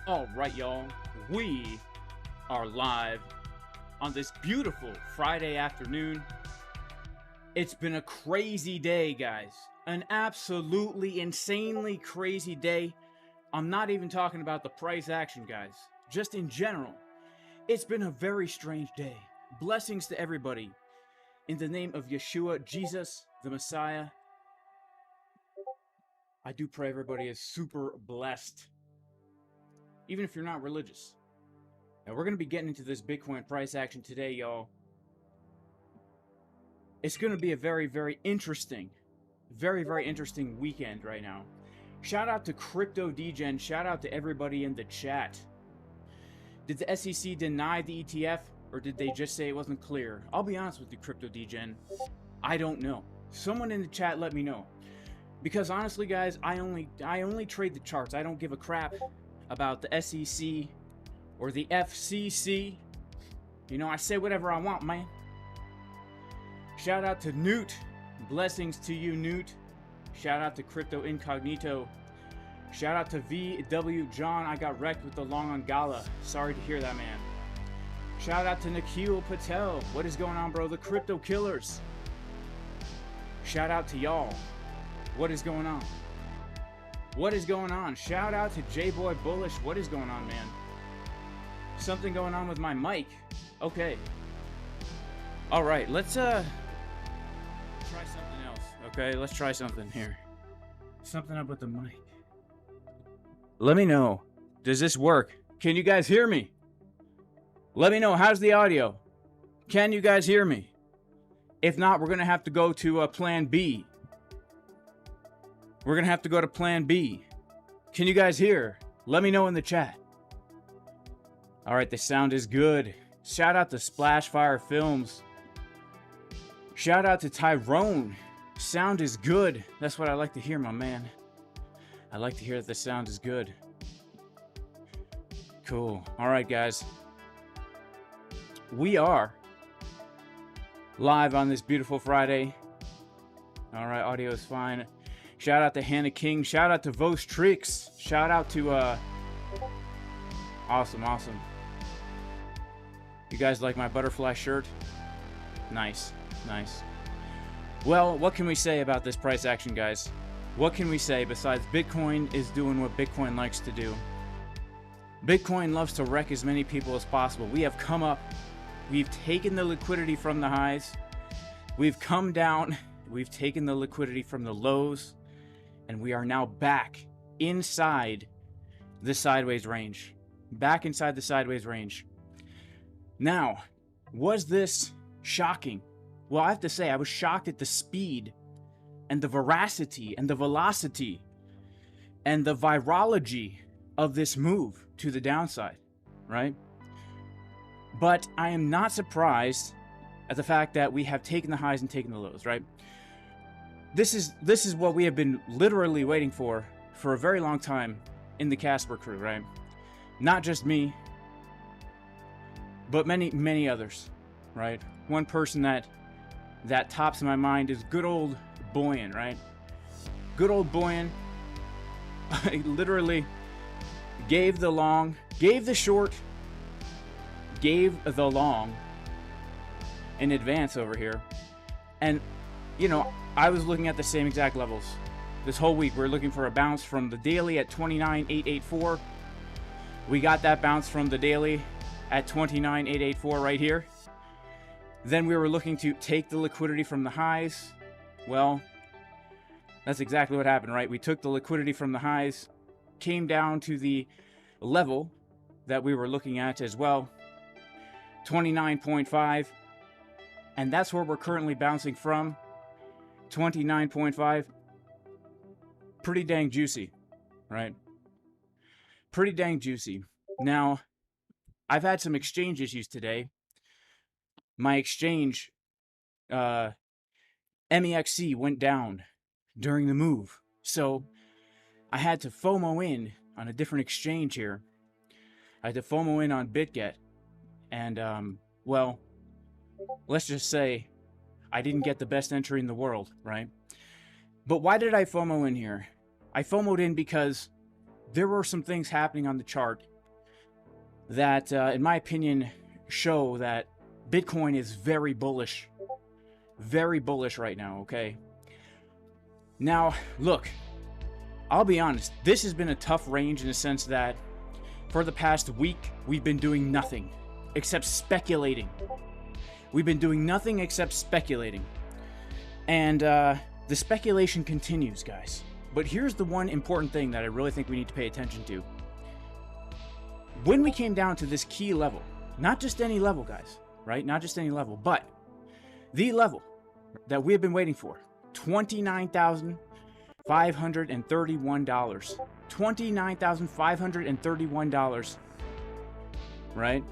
All right, y'all. We are live on this beautiful Friday afternoon. It's been a crazy day, guys. An absolutely insanely crazy day. I'm not even talking about the price action, guys. Just in general. It's been a very strange day. Blessings to everybody. In the name of Yeshua, Jesus, the Messiah, I do pray everybody is super blessed. Even if you're not religious. Now, we're going to be getting into this Bitcoin price action today, y'all. It's going to be a very, very interesting weekend right now. Shout out to Crypto Degen. Shout out to everybody in the chat. Did the SEC deny the ETF, or did they just say it wasn't clear? I'll be honest with you, Crypto Degen. I don't know. Someone in the chat let me know. Because honestly, guys, I only trade the charts. I don't give a crap about the SEC or the FCC. You know, I say whatever I want, man. Shout out to Newt. Blessings to you, Newt. Shout out to Crypto Incognito. Shout out to VW John. I got wrecked with the long on Gala. Sorry to hear that, man. Shout out to Nikhil Patel. What is going on, bro? The Crypto Killers. Shout out to y'all. What is going on? What is going on? Shout out to J-Boy Bullish. What is going on, man? Something going on with my mic. Okay. All right, let's try something else. Okay, let's try something here. Something up with the mic. Let me know. Does this work? Can you guys hear me? Let me know. How's the audio? Can you guys hear me? If not, we're going to have to go to plan B. We're going to have to go to plan B. Can you guys hear? Let me know in the chat. All right, the sound is good. Shout out to Splashfire Films. Shout out to Tyrone. Sound is good. That's what I like to hear, my man. I like to hear that the sound is good. Cool. All right, guys. We are live on this beautiful Friday. All right, audio is fine. Shout out to Hannah King. Shout out to Vostrix. Shout out to awesome. You guys like my butterfly shirt? Nice. Well, what can we say about this price action, guys? What can we say besides Bitcoin is doing what Bitcoin likes to do? Bitcoin loves to wreck as many people as possible. We have come up. We've taken the liquidity from the highs. We've come down. We've taken the liquidity from the lows. And we are now back inside the sideways range. Back inside the sideways range. Now, was this shocking? Well, I have to say, I was shocked at the speed and the veracity and the velocity and the virology of this move to the downside, right? But I am not surprised at the fact that we have taken the highs and taken the lows, right? This is what we have been literally waiting for a very long time in the Casper crew, right? Not just me, but many others, right? One person that tops in my mind is good old Boyan, right? Good old Boyan. I literally gave the long, gave the short, gave the long in advance over here. And, you know, I was looking at the same exact levels. This whole week, we're looking for a bounce from the daily at 29,884. We got that bounce from the daily at 29,884 right here. Then we were looking to take the liquidity from the highs. Well, that's exactly what happened, right? We took the liquidity from the highs, came down to the level that we were looking at as well, 29.5. And that's where we're currently bouncing from. 29.5. Pretty dang juicy, right? Pretty dang juicy. Now, I've had some exchange issues today. My exchange, MEXC, went down during the move. So I had to FOMO in on a different exchange here. I had to FOMO in on Bitget. And, well, let's just say I didn't get the best entry in the world, right? But why did I FOMO in here? I FOMO'd in because there were some things happening on the chart that, in my opinion, show that Bitcoin is very bullish right now, okay? Now, look, I'll be honest, this has been a tough range in the sense that for the past week, we've been doing nothing except speculating. We've been doing nothing except speculating. And the speculation continues, guys. But here's the one important thing that I really think we need to pay attention to. When we came down to this key level, not just any level, guys, right? Not just any level, but the level that we have been waiting for, $29,531. $29,531, right?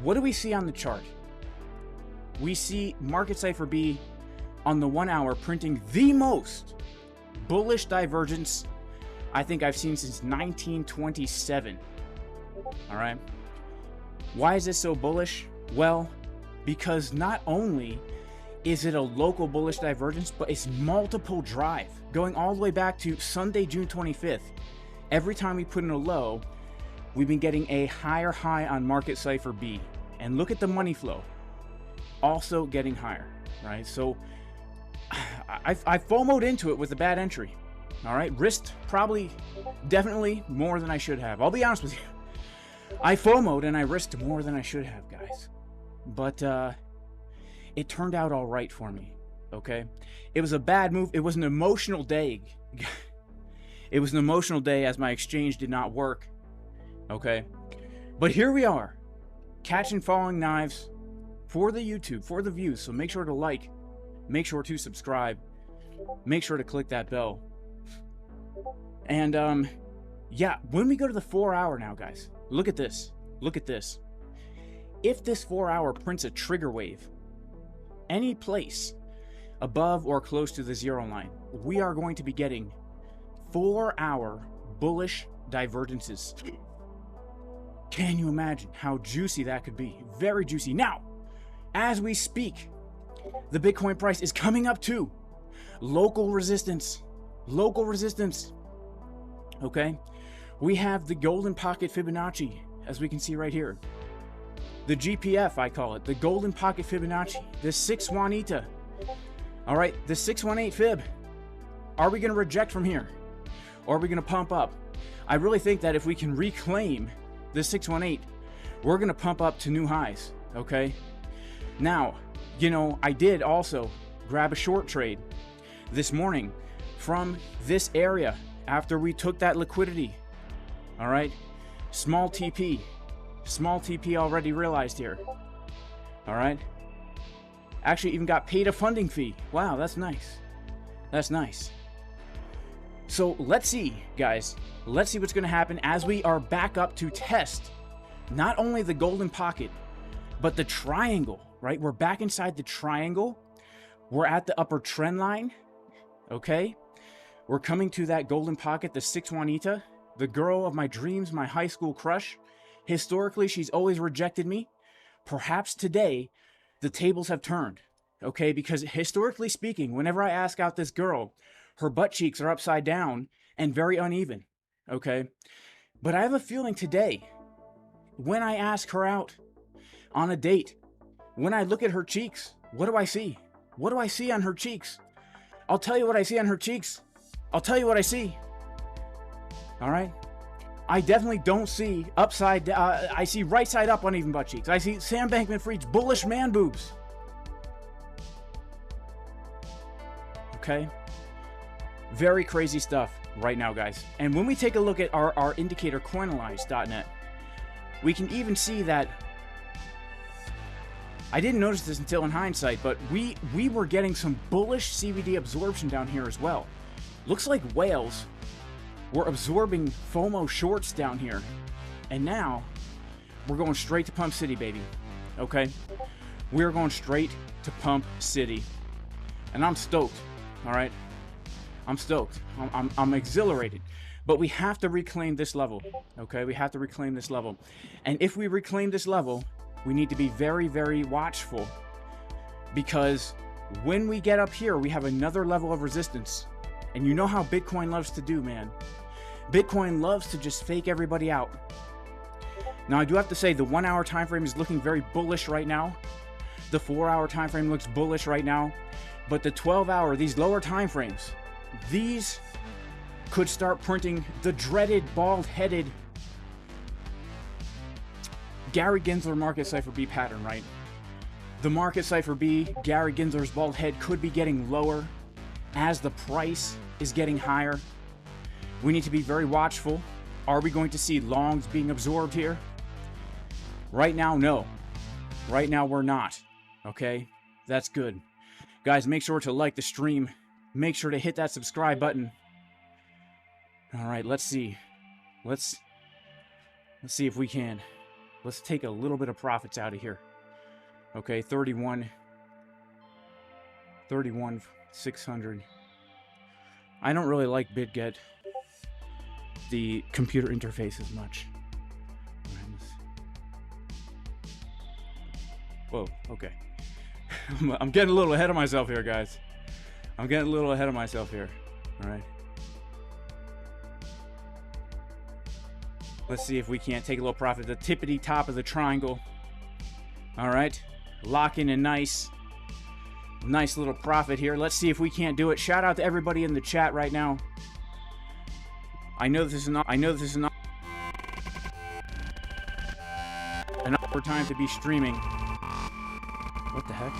What do we see on the chart? We see market Cipher B on the 1 hour printing the most bullish divergence I think I've seen since 1927. All right. Why is this so bullish? Well, because not only is it a local bullish divergence, but it's multiple drive going all the way back to Sunday, June 25th. Every time we put in a low, we've been getting a higher high on market Cipher B. And look at the money flow, also getting higher, right? So I FOMO'd into it with a bad entry. All right, risked probably, definitely more than I should have. I'll be honest with you. I FOMO'd and I risked more than I should have, guys. But it turned out all right for me, okay? It was a bad move. It was an emotional day. It was an emotional day as my exchange did not work, okay? But here we are, catching falling knives for the YouTube, for the views. So make sure to like, make sure to subscribe, make sure to click that bell. And yeah, when we go to the 4 hour now, guys, look at this. Look at this. If this 4 hour prints a trigger wave, any place above or close to the zero line, we are going to be getting 4 hour bullish divergences. Can you imagine how juicy that could be? Very juicy. Now, as we speak, the Bitcoin price is coming up to local resistance. Local resistance. Okay? We have the golden pocket Fibonacci, as we can see right here. The GPF, I call it, the golden pocket Fibonacci, the 6 Juanita. All right, the 618 fib. Are we going to reject from here? Or are we going to pump up? I really think that if we can reclaim the 618, we're going to pump up to new highs, okay? Now, you know, I did also grab a short trade this morning from this area after we took that liquidity. All right, small TP already realized here. All right, actually even got paid a funding fee. Wow, that's nice. That's nice. So let's see, guys. Let's see what's going to happen as we are back up to test not only the golden pocket, but the triangle, right? We're back inside the triangle. We're at the upper trend line, okay? We're coming to that golden pocket, the 6 Juanita, the girl of my dreams, my high school crush. Historically, she's always rejected me. Perhaps today, the tables have turned, okay? Because historically speaking, whenever I ask out this girl, her butt cheeks are upside down and very uneven, okay? But I have a feeling today, when I ask her out on a date, when I look at her cheeks, what do I see? What do I see on her cheeks? I'll tell you what I see on her cheeks. I'll tell you what I see. All right? I definitely don't see upside down. I see right side up uneven butt cheeks. I see Sam Bankman-Fried's bullish man boobs. Okay? Very crazy stuff right now, guys. And when we take a look at our indicator Coinalyze.net, we can even see that I didn't notice this until in hindsight, but we were getting some bullish CVD absorption down here as well. Looks like whales were absorbing FOMO shorts down here. And now we're going straight to Pump City, baby. Okay? We're going straight to Pump City. And I'm stoked. All right? I'm stoked. I'm exhilarated. But we have to reclaim this level. Okay? We have to reclaim this level. And if we reclaim this level, we need to be very, very watchful, because when we get up here, we have another level of resistance. And you know how Bitcoin loves to do, man. Bitcoin loves to just fake everybody out. Now, I do have to say the 1 hour time frame is looking very bullish right now. The 4 hour time frame looks bullish right now. But the 12 hour, these lower time frames, these could start printing the dreaded bald-headed Gary Gensler market Cipher B pattern, right? The market Cipher B, Gary Gensler's bald head could be getting lower as the price is getting higher. We need to be very watchful. Are we going to see longs being absorbed here? Right now, no. Right now, we're not. Okay? That's good. Guys, make sure to like the stream. Make sure to hit that subscribe button. All right, let's see. Let's see if we can. Let's take a little bit of profits out of here. Okay, 31,600. I don't really like Bitget, the computer interface, as much. Whoa, okay. I'm getting a little ahead of myself here, guys. I'm getting a little ahead of myself here. All right. Let's see if we can't take a little profit at the tippity top of the triangle. All right. Lock in a nice little profit here. Let's see if we can't do it. Shout out to everybody in the chat right now. I know this is not an awkward time to be streaming. What the heck?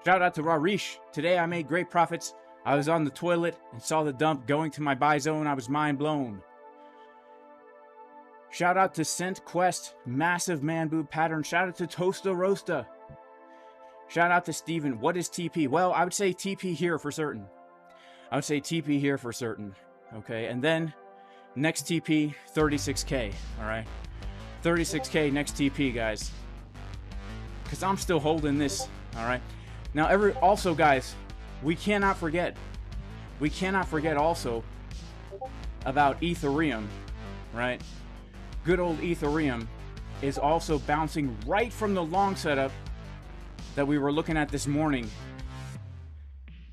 Shout out to Rarish. Today I made great profits. I was on the toilet and saw the dump going to my buy zone. I was mind blown. Shout out to Scent Quest. Massive man boob pattern. Shout out to Toasta Roasta. Shout out to Steven. What is TP? Well, I would say TP here for certain. I would say TP here for certain. Okay, and then next TP, 36K. All right, 36K next TP, guys. Because I'm still holding this. All right. Now, also, guys, we cannot forget also about Ethereum, right? Good old Ethereum is also bouncing right from the long setup that we were looking at this morning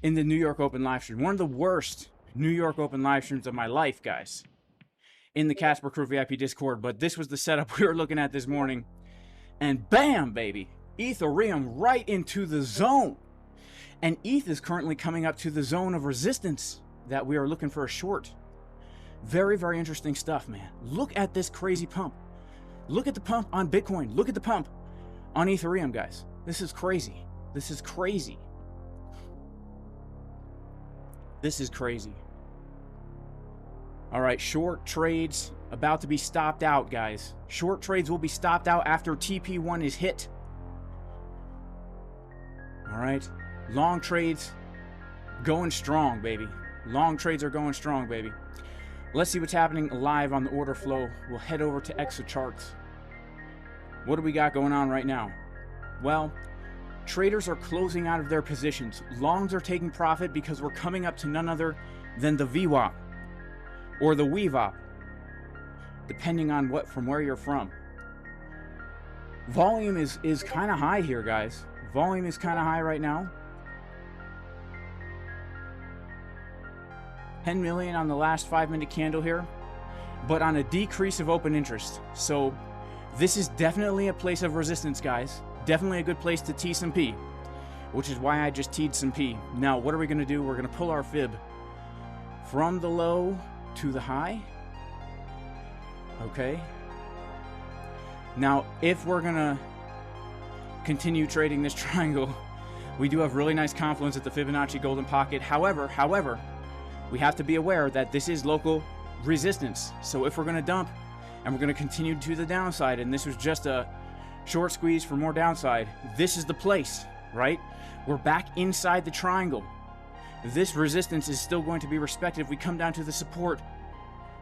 in the New York Open live stream. One of the worst New York Open live streams of my life, guys, in the Casper Crew VIP Discord. But this was the setup we were looking at this morning. And bam, baby. Ethereum right into the zone. And ETH is currently coming up to the zone of resistance that we are looking for a short. Very, very interesting stuff, man. Look at this crazy pump. Look at the pump on Bitcoin. Look at the pump on Ethereum, guys. This is crazy. This is crazy. This is crazy. All right, short trades about to be stopped out, guys. Short trades will be stopped out after TP1 is hit. All right, long trades going strong, baby. Long trades are going strong, baby. Let's see what's happening live on the order flow. We'll head over to Exa charts. What do we got going on right now? Well, traders are closing out of their positions. Longs are taking profit because we're coming up to none other than the VWAP or the WeVOP, depending on from where you're from. Volume is kind of high here, guys. Volume is kind of high right now. 10 million on the last 5-minute candle here, but on a decrease of open interest. So this is definitely a place of resistance, guys. Definitely a good place to T some P, which is why I just T'd some P. Now, what are we going to do? We're going to pull our fib from the low to the high. Okay. Now, if we're going to continue trading this triangle, we do have really nice confluence at the Fibonacci golden pocket. However, we have to be aware that this is local resistance. So if we're going to dump and we're going to continue to the downside, and this was just a short squeeze for more downside, this is the place, right? We're back inside the triangle. This resistance is still going to be respected. If we come down to the support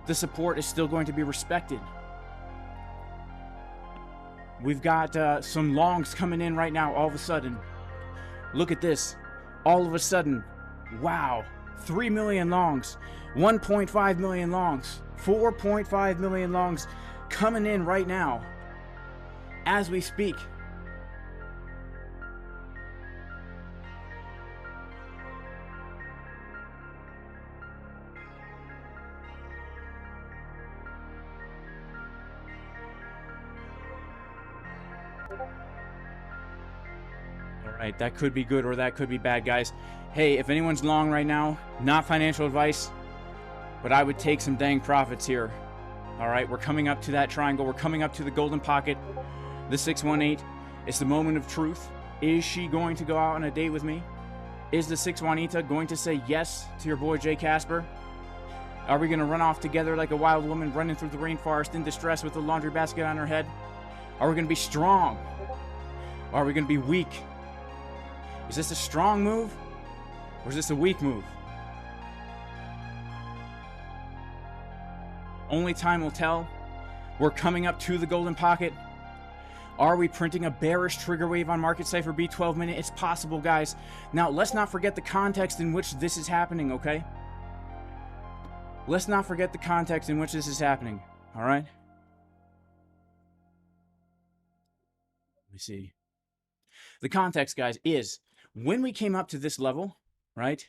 is still going to be respected. We've got some longs coming in right now all of a sudden. Look at this. All of a sudden, wow, 3 million longs, 1.5 million longs, 4.5 million longs coming in right now as we speak. All right, that could be good or that could be bad, guys. Hey, if anyone's long right now, not financial advice, but I would take some dang profits here. All right, we're coming up to that triangle. We're coming up to the golden pocket, the 618. It's the moment of truth. Is she going to go out on a date with me? Is the 618 going to say yes to your boy Jay Casper? Are we going to run off together like a wild woman running through the rainforest in distress with a laundry basket on her head? Are we going to be strong? Or are we going to be weak? Is this a strong move? Or is this a weak move? Only time will tell. We're coming up to the golden pocket. Are we printing a bearish trigger wave on Market Cipher B12 minute? It's possible, guys. Now, let's not forget the context in which this is happening, okay? Let's not forget the context in which this is happening, all right? Let me see. The context, guys, is when we came up to this level, right?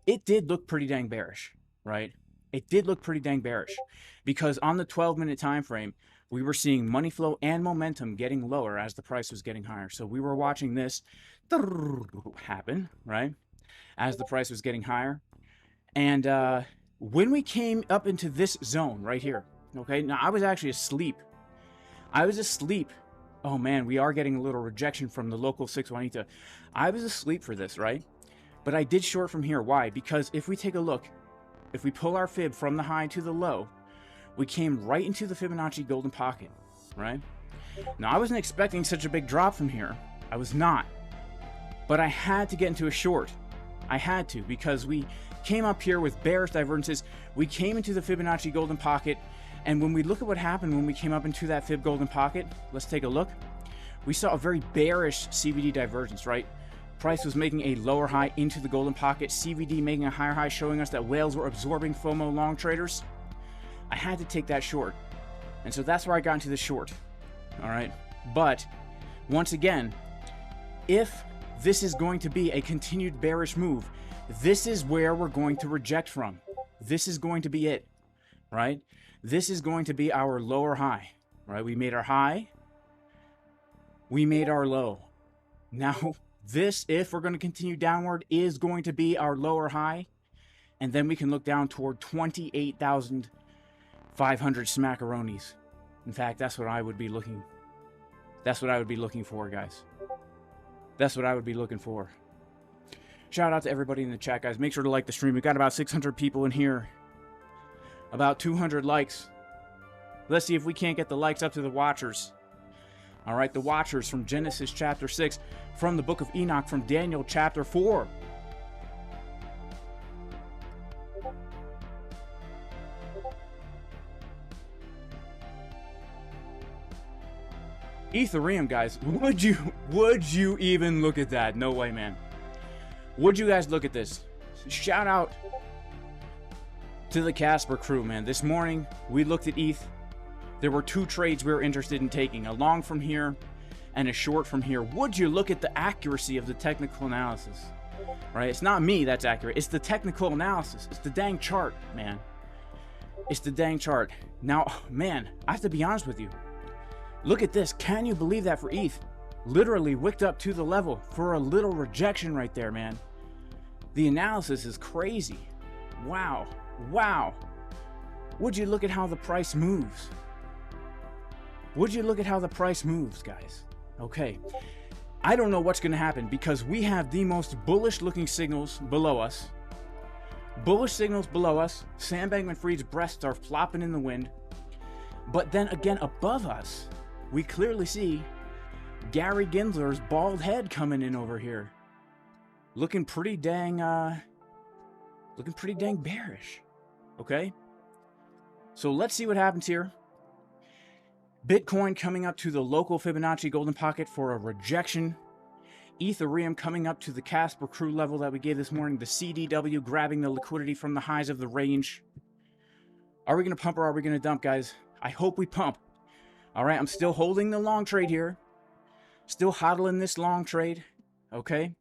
It did look pretty dang bearish, right? It did look pretty dang bearish because on the 12-minute time frame, we were seeing money flow and momentum getting lower as the price was getting higher. So we were watching this happen, right? As the price was getting higher. And when we came up into this zone right here, okay? Now, I was actually asleep. I was asleep. Oh, man, we are getting a little rejection from the local 618. I was asleep for this, right? But I did short from here. Why? Because if we take a look, if we pull our fib from the high to the low, we came right into the Fibonacci golden pocket, right? Now, I wasn't expecting such a big drop from here. I was not. But I had to get into a short. I had to, because we came up here with bearish divergences. We came into the Fibonacci golden pocket. And when we look at what happened when we came up into that fib golden pocket, let's take a look. We saw a very bearish CVD divergence, right? Price was making a lower high into the golden pocket. CVD making a higher high, showing us that whales were absorbing FOMO long traders. I had to take that short. And so that's where I got into the short. All right. But once again, if this is going to be a continued bearish move, this is where we're going to reject from. This is going to be it, right? This is going to be our lower high, right? We made our high. We made our low. Now, this, if we're going to continue downward, is going to be our lower high. And then we can look down toward 28,500 smackaronis. In fact, that's what I would be looking. That's what I would be looking for, guys. That's what I would be looking for. Shout out to everybody in the chat, guys. Make sure to like the stream. We got about 600 people in here. About 200 likes. Let's see if we can't get the likes up to the watchers. All right, the watchers from Genesis chapter 6, from the book of Enoch, from Daniel chapter 4. Ethereum, guys, would you even look at that? No way, man. Would you guys look at this? Shout out to the Casper crew, man. This morning, we looked at ETH. There were two trades we were interested in taking, a long from here and a short from here. Would you look at the accuracy of the technical analysis? Right? It's not me that's accurate. It's the technical analysis. It's the dang chart, man. It's the dang chart. Now, man, I have to be honest with you. Look at this. Can you believe that for ETH? Literally wicked up to the level for a little rejection right there, man. The analysis is crazy. Wow. Wow. Would you look at how the price moves? Would you look at how the price moves, guys? Okay. I don't know what's going to happen because we have the most bullish looking signals below us. Bullish signals below us. Sam Bankman-Fried's breasts are flopping in the wind. But then again, above us, we clearly see Gary Gensler's bald head coming in over here. Looking pretty dang bearish. Okay? So let's see what happens here. Bitcoin coming up to the local Fibonacci golden pocket for a rejection. Ethereum coming up to the Casper crew level that we gave this morning. The CDW grabbing the liquidity from the highs of the range. Are we going to pump or are we going to dump, guys? I hope we pump. All right, I'm still holding the long trade here. Still hodling this long trade. Okay?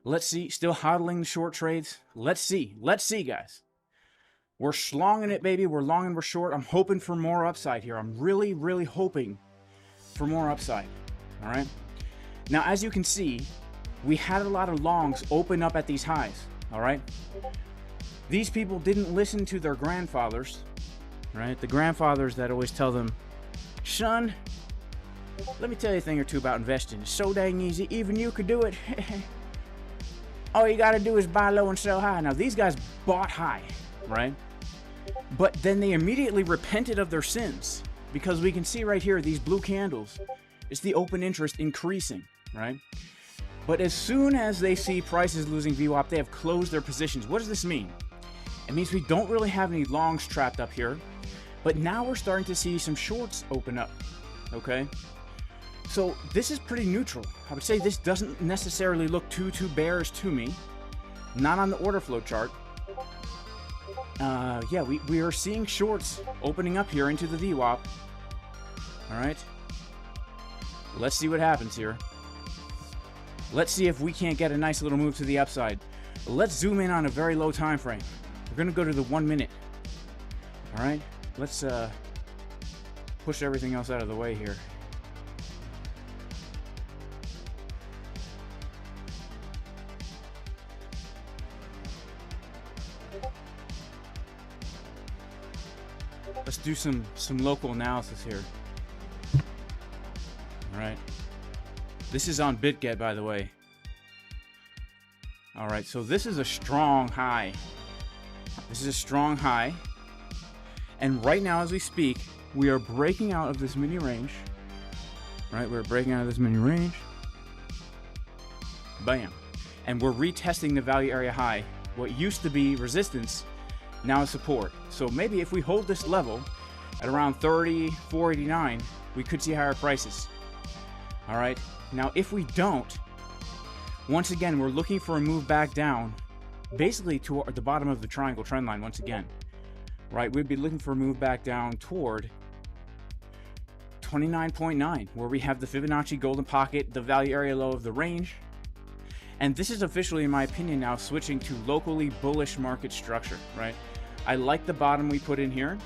Let's see. Still hodling the short trades. Let's see. Let's see, guys. We're slonging it, baby. We're long and we're short. I'm hoping for more upside here. I'm really, really hoping for more upside. All right. Now, as you can see, we had a lot of longs open up at these highs. All right. These people didn't listen to their grandfathers, right? The grandfathers that always tell them, son, let me tell you a thing or two about investing. It's so dang easy. Even you could do it. All you got to do is buy low and sell high. Now, these guys bought high, right? But then they immediately repented of their sins, because we can see right here, these blue candles, it's the open interest increasing, right? But as soon as they see prices losing VWAP, they have closed their positions. What does this mean? It means we don't really have any longs trapped up here, but now we're starting to see some shorts open up, okay? So this is pretty neutral. I would say this doesn't necessarily look too bearish to me. Not on the order flow chart. Yeah, we are seeing shorts opening up here into the VWAP. All right. Let's see what happens here. Let's see if we can't get a nice little move to the upside. Let's zoom in on a very low time frame. We're going to go to the 1 minute. All right. Let's push everything else out of the way here. Let's do some local analysis here. All right. This is on Bitget, by the way. All right, so this is a strong high. This is a strong high. And right now, as we speak, we are breaking out of this mini range. Right, we're breaking out of this mini range. Bam. And we're retesting the value area high. What used to be resistance, now is support. So maybe if we hold this level at around 34.89, we could see higher prices. All right. Now, if we don't, once again, we're looking for a move back down, basically to the bottom of the triangle trend line once again. Right? We'd be looking for a move back down toward 29.9, where we have the Fibonacci golden pocket, the value area low of the range. And this is officially, in my opinion, now switching to locally bullish market structure, right? I like the bottom we put in here.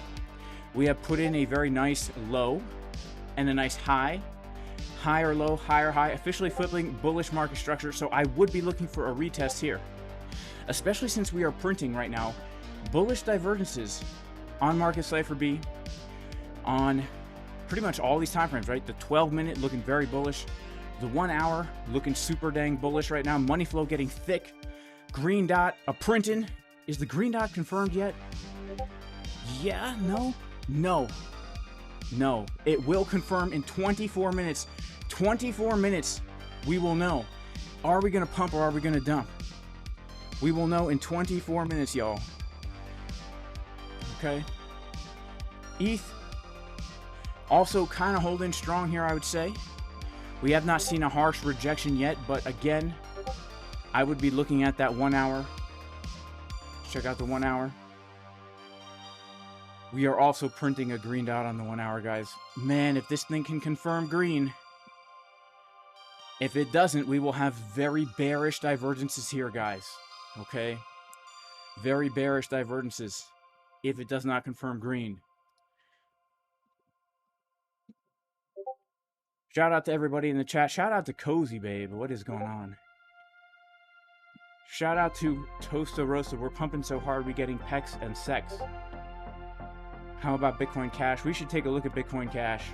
We have put in a very nice low and a nice high. Higher low, higher high, officially flipping bullish market structure. So I would be looking for a retest here, especially since we are printing right now bullish divergences on market Cipher B, on pretty much all these time frames, right? The 12-minute looking very bullish, the 1 hour looking super dang bullish right now. Money flow getting thick. Green dot a printing. Is the green dot confirmed yet? Yeah, no. It will confirm in 24 minutes. 24 minutes, we will know. Are we going to pump or are we going to dump? We will know in 24 minutes, y'all. Okay. ETH also kind of holding strong here, I would say. We have not seen a harsh rejection yet, but again, I would be looking at that 1 hour. Check out the 1 hour. We are also printing a green dot on the 1 hour, guys. Man, if this thing can confirm green. If it doesn't, we will have very bearish divergences here, guys. Okay? Very bearish divergences if it does not confirm green. Shout out to everybody in the chat. Shout out to Cozy Babe. What is going on? Shout out to Toasto Roasta. We're pumping so hard, we're getting PEX and SEX. How about Bitcoin Cash? We should take a look at Bitcoin Cash.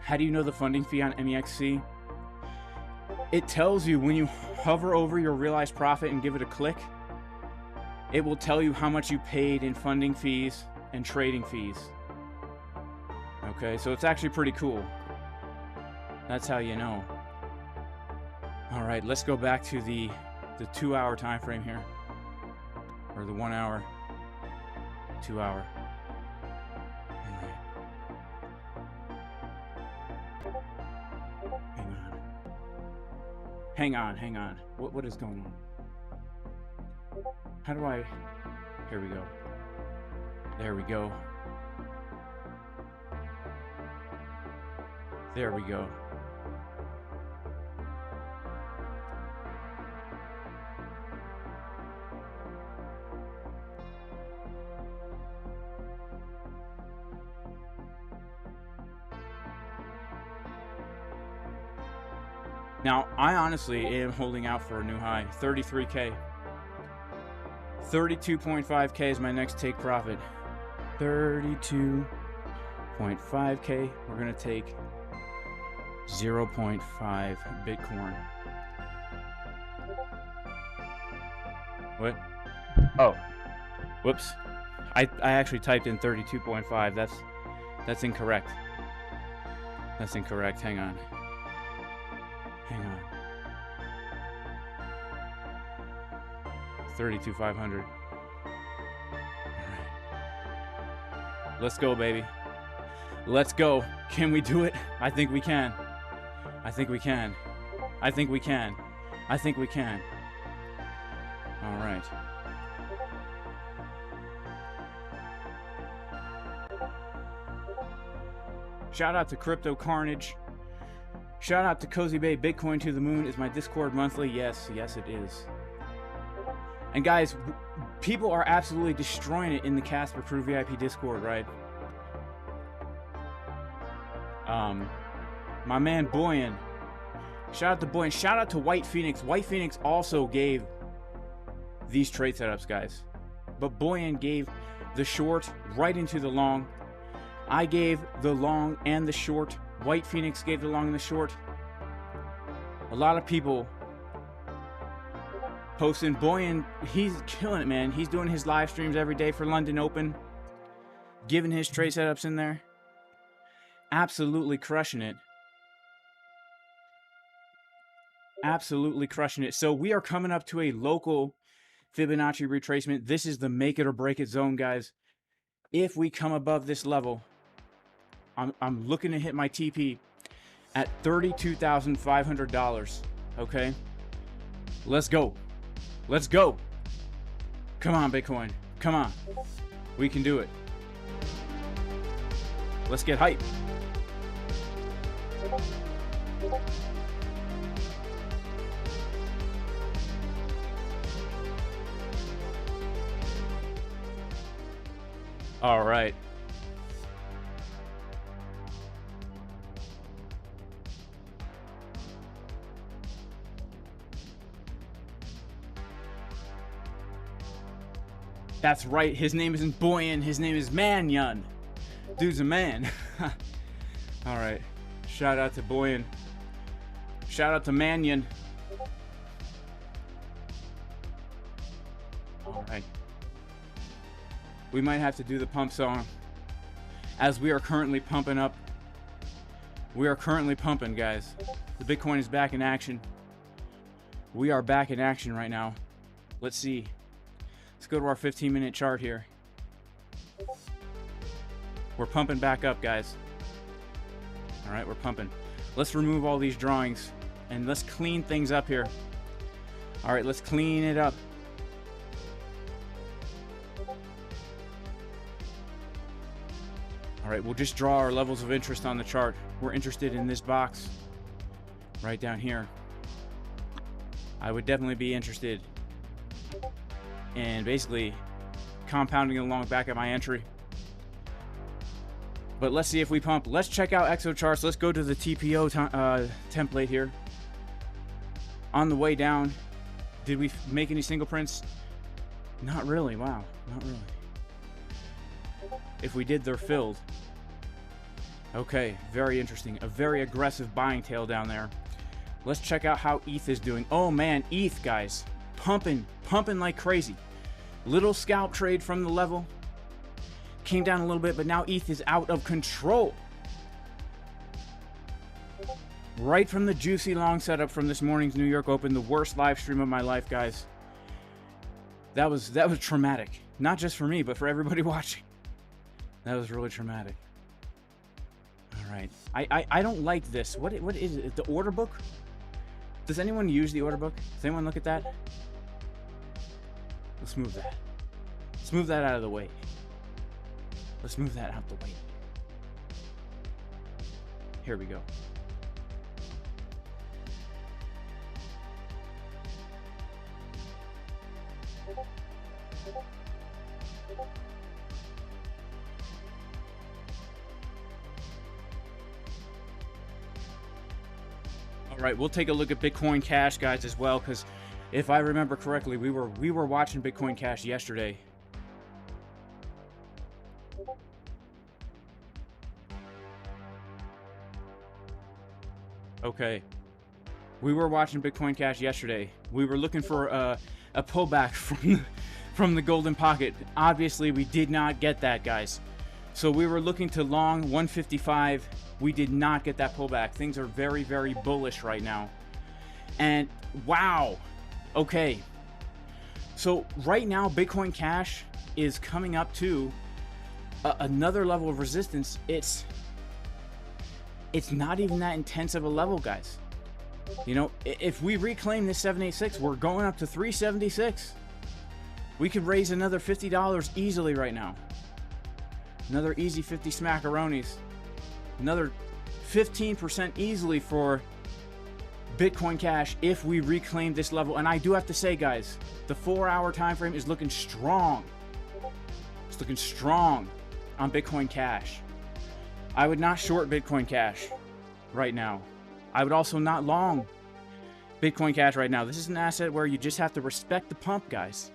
How do you know the funding fee on MEXC? It tells you when you hover over your realized profit and give it a click. It will tell you how much you paid in funding fees and trading fees. Okay, so it's actually pretty cool. That's how you know. All right, let's go back to the 2 hour time frame here. Or the 1 hour, 2 hour. All right. Hang on. What is going on? How do I... Here we go. There we go. There we go. Now, I honestly am holding out for a new high. 33K. 32.5K is my next take profit. 32.5K. We're going to take 0.5 Bitcoin. What? Oh. Whoops. I actually typed in 32.5. That's incorrect. That's incorrect. Hang on. Hang on. 32,500. All right. Let's go, baby. Let's go. Can we do it? I think we can. I think we can. I think we can. I think we can. All right. Shout out to Crypto Carnage. Shout out to Cozy Bay. Bitcoin to the moon is my Discord monthly. Yes, yes it is. And guys, people are absolutely destroying it in the Casper Crew VIP Discord, right? My man Boyan. Shout out to Boyan. Shout out to White Phoenix. White Phoenix also gave these trade setups, guys. But Boyan gave the short right into the long. I gave the long and the short. White Phoenix gave the long and the short. A lot of people posting. Boyan, he's killing it, man. He's doing his live streams every day for London Open, giving his trade setups in there. Absolutely crushing it. Absolutely crushing it. So we are coming up to a local Fibonacci retracement. This is the make it or break it zone, guys. If we come above this level, I'm looking to hit my TP at $32,500. Okay, let's go. Let's go. Come on, Bitcoin. Come on. We can do it. Let's get hype. All right. That's right. His name isn't Boyan. His name is Manyan. Dude's a man. All right. Shout out to Boyan. Shout out to Manyan. All right. We might have to do the pump song, as we are currently pumping up. We are currently pumping, guys. The Bitcoin is back in action. We are back in action right now. Let's see. Let's go to our 15-minute chart here. We're pumping back up, guys. All right, we're pumping. Let's remove all these drawings and let's clean things up here. All right, let's clean it up. All right, we'll just draw our levels of interest on the chart. We're interested in this box right down here. I would definitely be interested in basically compounding along back at my entry. But let's see if we pump. Let's check out exo charts. Let's go to the TPO template here. On the way down, did we make any single prints? Not really. Wow, not really. If we did, they're filled. Okay, very interesting. A very aggressive buying tail down there. Let's check out how ETH is doing. Oh man, ETH, guys. Pumping like crazy. Little scalp trade from the level. Came down a little bit, but now ETH is out of control. Right from the juicy long setup from this morning's New York Open, the worst live stream of my life, guys. That was traumatic. Not just for me, but for everybody watching. That was really traumatic. All right. I don't like this. What is it? The order book? Does anyone use the order book? Does anyone look at that? Let's move that. Let's move that out of the way. Let's move that out the way. Here we go. All All right, we'll take a look at Bitcoin Cash, guys, as well, because if I remember correctly, we were watching Bitcoin Cash yesterday. Okay. We were watching Bitcoin Cash yesterday. We were looking for a pullback from the golden pocket. Obviously, we did not get that, guys. So we were looking to long 155. We did not get that pullback. Things are very, very bullish right now. And wow. Okay. So right now, Bitcoin Cash is coming up to another level of resistance. It's not even that intense of a level, guys. You know, if we reclaim this 786, we're going up to 376. We could raise another $50 easily right now. Another easy 50 smackaronis. Another 15% easily for Bitcoin Cash if we reclaim this level. And I do have to say, guys, the 4-hour time frame is looking strong. It's looking strong on Bitcoin Cash. I would not short Bitcoin Cash right now. I would also not long Bitcoin Cash right now. This is an asset where you just have to respect the pump, guys.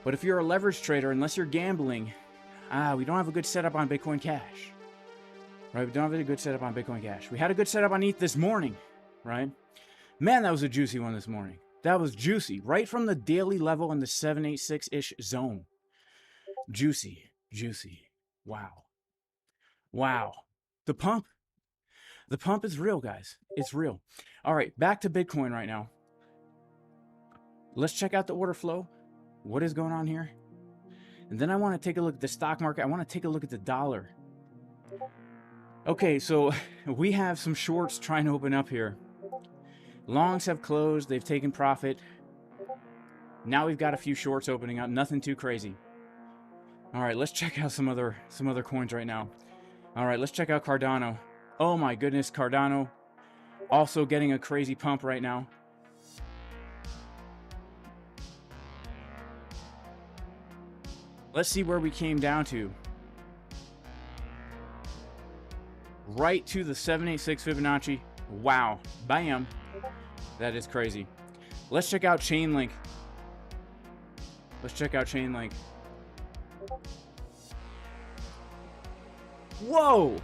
But if you're a leverage trader, unless you're gambling, we don't have a good setup on Bitcoin Cash. Right? We don't have a good setup on Bitcoin Cash. We had a good setup on ETH this morning, right? Man, that was a juicy one this morning. That was juicy. Right from the daily level in the 786-ish zone. Juicy. Juicy. Wow. Wow. The pump is real, guys. It's real. All right, back to Bitcoin right now. Let's check out the order flow. What is going on here? And then I want to take a look at the stock market. I want to take a look at the dollar. Okay, so we have some shorts trying to open up here. Longs have closed. They've taken profit. Now we've got a few shorts opening up. Nothing too crazy. All right, let's check out some other coins right now. All right, let's check out Cardano. Oh my goodness, Cardano also getting a crazy pump right now. Let's see where we came down to. Right to the 786 Fibonacci. Wow. Bam. That is crazy. Let's check out Chainlink. Let's check out Chainlink. Whoa!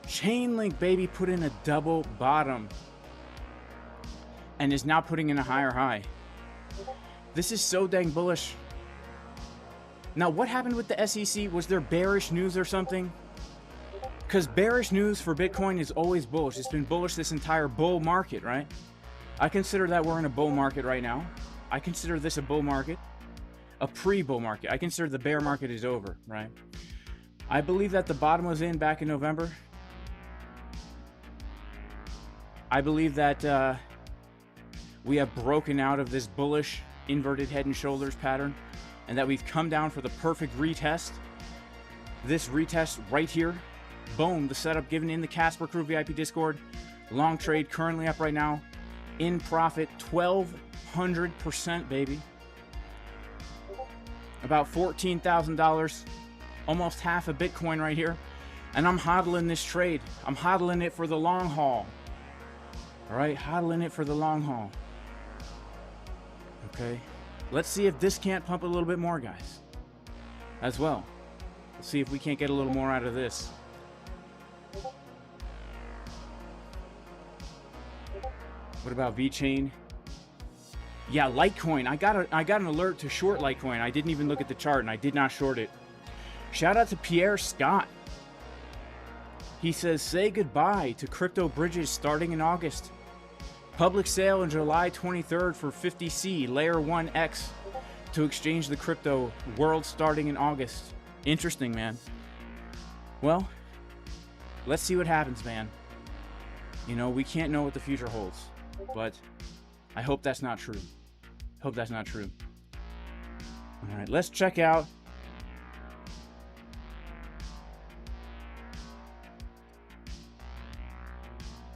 Chainlink, baby, put in a double bottom and is now putting in a higher high. This is so dang bullish. Now, what happened with the SEC? Was there bearish news or something? Because bearish news for Bitcoin is always bullish. It's been bullish this entire bull market, right? I consider that we're in a bull market right now. I consider this a bull market, a pre-bull market. I consider the bear market is over, right? I believe that the bottom was in back in November. I believe that we have broken out of this bullish inverted head and shoulders pattern and that we've come down for the perfect retest. This retest right here. Boom, the setup given in the Casper Crew VIP Discord. Long trade currently up right now. In profit, 1,200%, baby. About $14,000. Almost half a Bitcoin right here. And I'm hodling this trade. I'm hodling it for the long haul. All right, hodling it for the long haul. Okay. Let's see if this can't pump a little bit more, guys. As well. Let's see if we can't get a little more out of this. What about VeChain? Yeah, Litecoin. I got an alert to short Litecoin. I didn't even look at the chart and I did not short it. Shout out to Pierre Scott. He says, say goodbye to crypto bridges starting in August. Public sale on July 23rd for 50C Layer 1 X to exchange the crypto world starting in August. Interesting, man. Well, let's see what happens, man. You know, we can't know what the future holds, but I hope that's not true. Hope that's not true. All right, let's check out.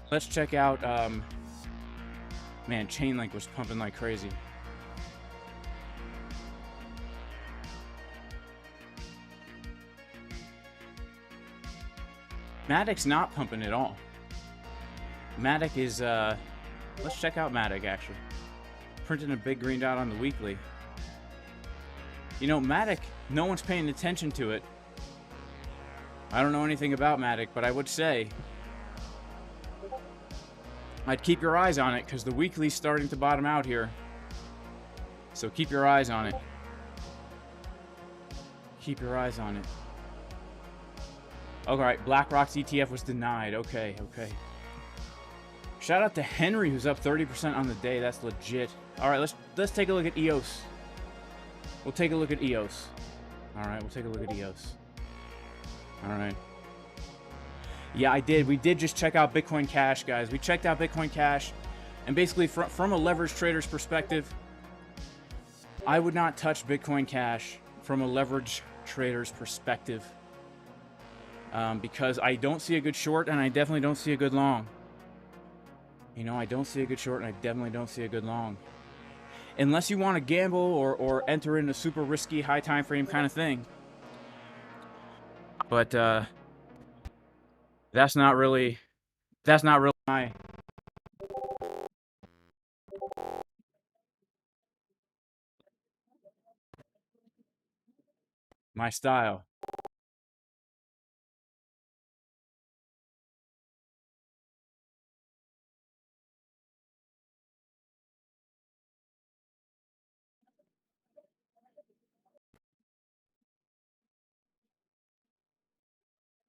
Let's check out, man, Chainlink was pumping like crazy. Matic's not pumping at all. Matic is, let's check out Matic, actually. Printing a big green dot on the weekly. You know, Matic, no one's paying attention to it. I don't know anything about Matic, but I would say I'd keep your eyes on it because the weekly's starting to bottom out here. So keep your eyes on it. Keep your eyes on it. Alright, BlackRock's ETF was denied. Okay, okay. Shout out to Henry, who's up 30% on the day. That's legit. Alright, let's take a look at EOS. We'll take a look at EOS. Alright, we'll take a look at EOS. Alright. Yeah, I did. We did just check out Bitcoin Cash, guys. We checked out Bitcoin Cash. And basically, from a leverage trader's perspective, I would not touch Bitcoin Cash from a leverage trader's perspective. Because I don't see a good short, and I definitely don't see a good long. You know, I don't see a good short, and I definitely don't see a good long. Unless you want to gamble or enter in a super risky high time frame kind of thing. But that's not really my style.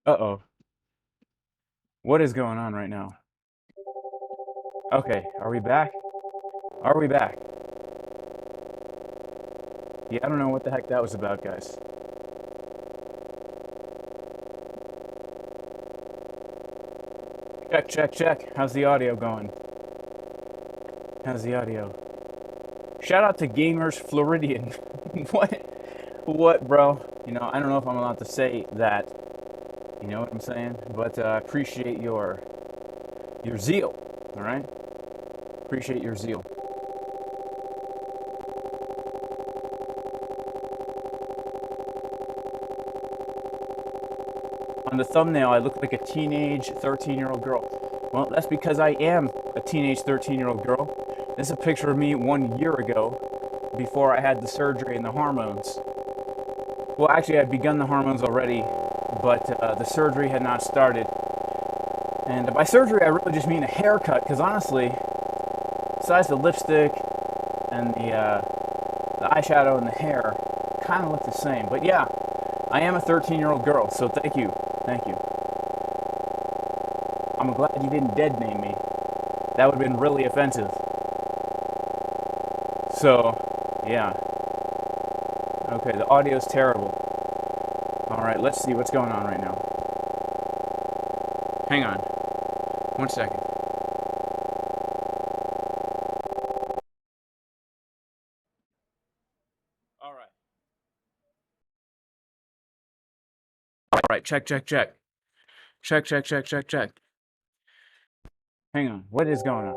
Uh-oh. What is going on right now? Okay, are we back? Are we back? Yeah, I don't know what the heck that was about, guys. Check, check, check. How's the audio going? How's the audio? Shout out to Gamers Floridian. What, bro? You know, I don't know if I'm allowed to say that. You know what I'm saying? But appreciate your zeal. All right? Appreciate your zeal. On the thumbnail, I look like a teenage 13-year-old girl. Well, that's because I am a teenage 13-year-old girl. This is a picture of me 1 year ago, before I had the surgery and the hormones. Well, actually, I'd begun the hormones already, but the surgery had not started. And by surgery, I really just mean a haircut, because honestly, besides the lipstick and the eyeshadow and the hair, kind of look the same. But yeah, I am a 13-year-old girl, so thank you. Thank you. I'm glad you didn't dead name me. That would have been really offensive. So, yeah. Okay, the audio's terrible. Alright, let's see what's going on right now. Hang on. 1 second. Alright. Alright, check, check, check. Check, check, check, check, check. Hang on, what is going on?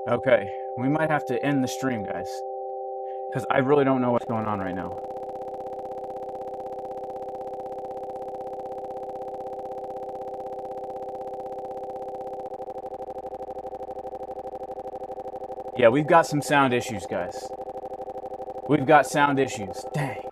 Okay, we might have to end the stream, guys. Because I really don't know what's going on right now. Yeah, we've got some sound issues, guys. We've got sound issues. Dang.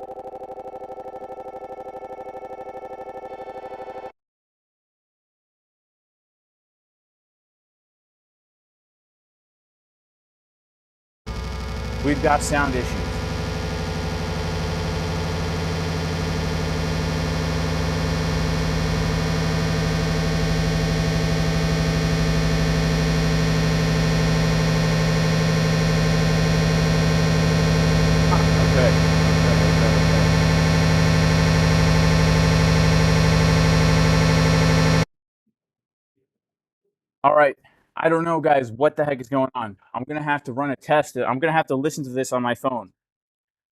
We've got sound issues. All right. I don't know, guys, what the heck is going on. I'm going to have to run a test. I'm going to have to listen to this on my phone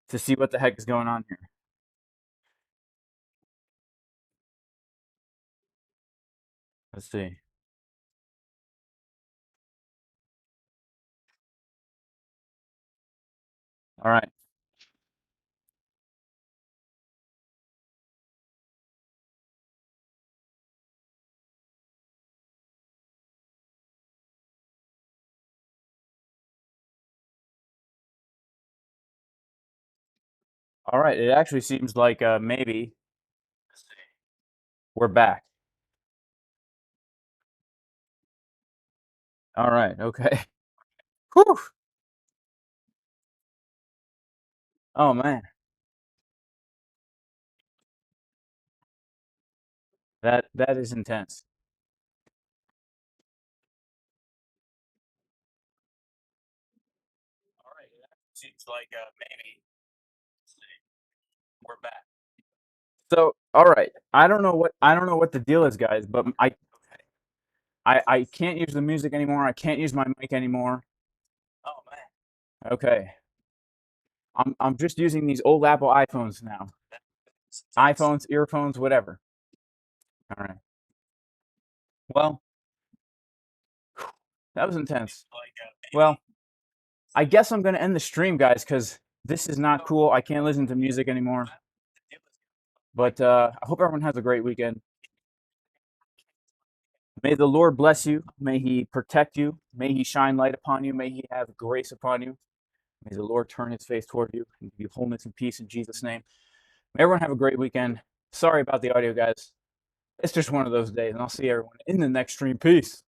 to see what the heck is going on here. Let's see. All right. All right, it actually seems like maybe we're back. All right, okay. Whew. Oh man, that is intense. All right, it actually seems like maybe we're back. So, all right, I don't know what the deal is, guys, but I can't use the music anymore. I can't use my mic anymore. Oh man. Okay, I'm just using these old Apple iPhones now. iPhones, earphones, whatever. All right. Well, that was intense. Well, I guess I'm gonna end the stream, guys, because this is not cool. I can't listen to music anymore. But I hope everyone has a great weekend. May the Lord bless you. May He protect you. May He shine light upon you. May He have grace upon you. May the Lord turn His face toward you and give you wholeness and peace in Jesus' name. May everyone have a great weekend. Sorry about the audio, guys. It's just one of those days, and I'll see everyone in the next stream. Peace.